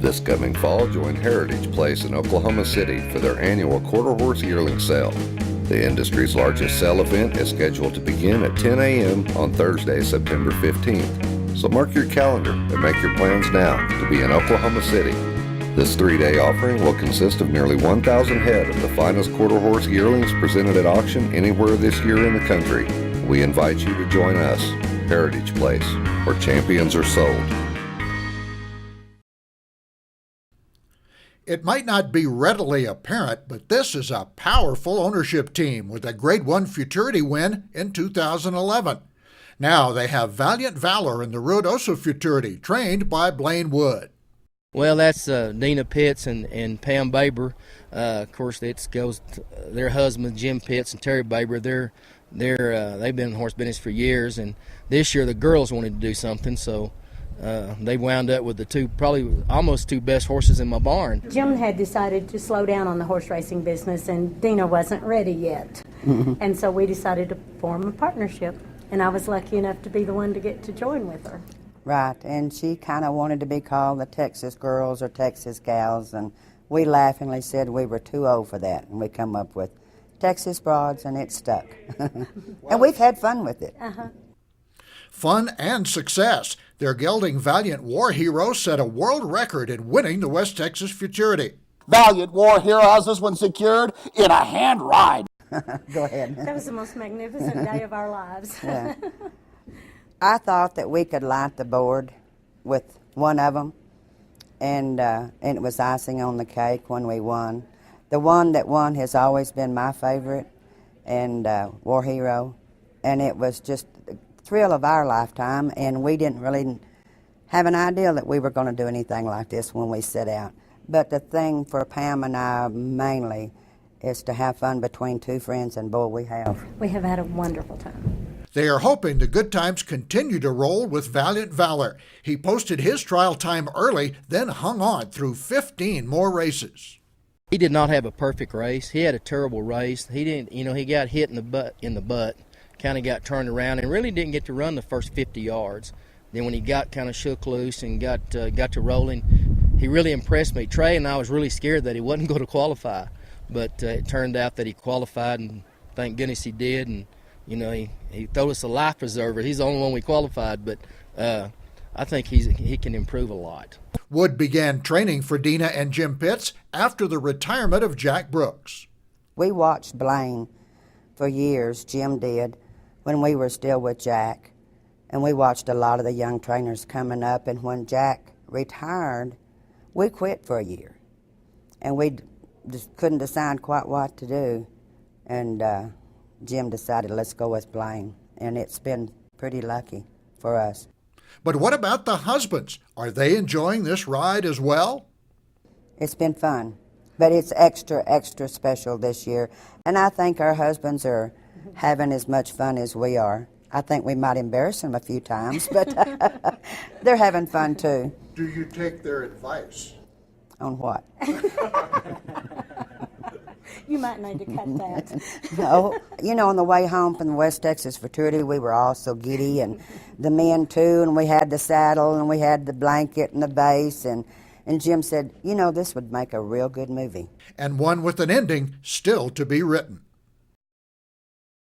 This coming fall, join Heritage Place in Oklahoma City for their annual quarter horse yearling sale. The industry's largest sale event is scheduled to begin at 10 a.m. on Thursday, September 15th. So mark your calendar and make your plans now to be in Oklahoma City. This 3-day offering will consist of nearly 1,000 head of the finest quarter horse yearlings presented at auction anywhere this year in the country. We invite you to join us, Heritage Place, where champions are sold. It might not be readily apparent, but this is a powerful ownership team with a Grade 1 Futurity win in 2011. Now they have Valiant Valor in the Ruidoso Futurity, trained by Blaine Wood. Well, that's Dina Pitts and Pam Baber. Of course, it goes to their husbands, Jim Pitts and Terry Baber. They've been in the horse business for years, and this year the girls wanted to do something, so they wound up with the probably almost two best horses in my barn. Jim had decided to slow down on the horse racing business, and Dina wasn't ready yet. And so we decided to form a partnership, and I was lucky enough to be the one to get to join with her. Right, and she kind of wanted to be called the Texas Girls or Texas Gals, and we laughingly said we were too old for that, and we come up with Texas Broads, and it stuck. And we've had fun with it. Fun and success. Their gelding Valiant War Hero set a world record in winning the West Texas Futurity. Valiant War Hero has this one secured in a hand ride. Go ahead. That was the most magnificent day of our lives. Yeah. I thought that we could light the board with one of them, and it was icing on the cake when we won. The one that won has always been my favorite, and War Hero, and it was just the thrill of our lifetime, and we didn't really have an idea that we were going to do anything like this when we set out. But the thing for Pam and I mainly is to have fun between two friends, and boy, we have. We have had a wonderful time. They are hoping the good times continue to roll with Valiant Valor. He posted his trial time early, then hung on through 15 more races. He did not have a perfect race. He had a terrible race. He didn't, he got hit in the butt, kind of got turned around, and really didn't get to run the first 50 yards. Then when he got kind of shook loose and got to rolling, he really impressed me. Trey and I was really scared that he wasn't going to qualify, but it turned out that he qualified, and thank goodness he did. And he threw us a life preserver. He's the only one we qualified, but I think he can improve a lot. Wood began training for Dina and Jim Pitts after the retirement of Jack Brooks. We watched Blaine for years, Jim did, when we were still with Jack. And we watched a lot of the young trainers coming up, and when Jack retired, we quit for a year. And we just couldn't decide quite what to do. And Jim decided, let's go with Blaine, and it's been pretty lucky for us. But what about the husbands? Are they enjoying this ride as well? It's been fun, but it's extra, extra special this year, and I think our husbands are having as much fun as we are. I think we might embarrass them a few times, but they're having fun too. Do you take their advice? On what? You might need to cut that. No. On the way home from the West Texas Futurity, we were all so giddy, and the men too, and we had the saddle, and we had the blanket and the base, and Jim said, this would make a real good movie. And one with an ending still to be written.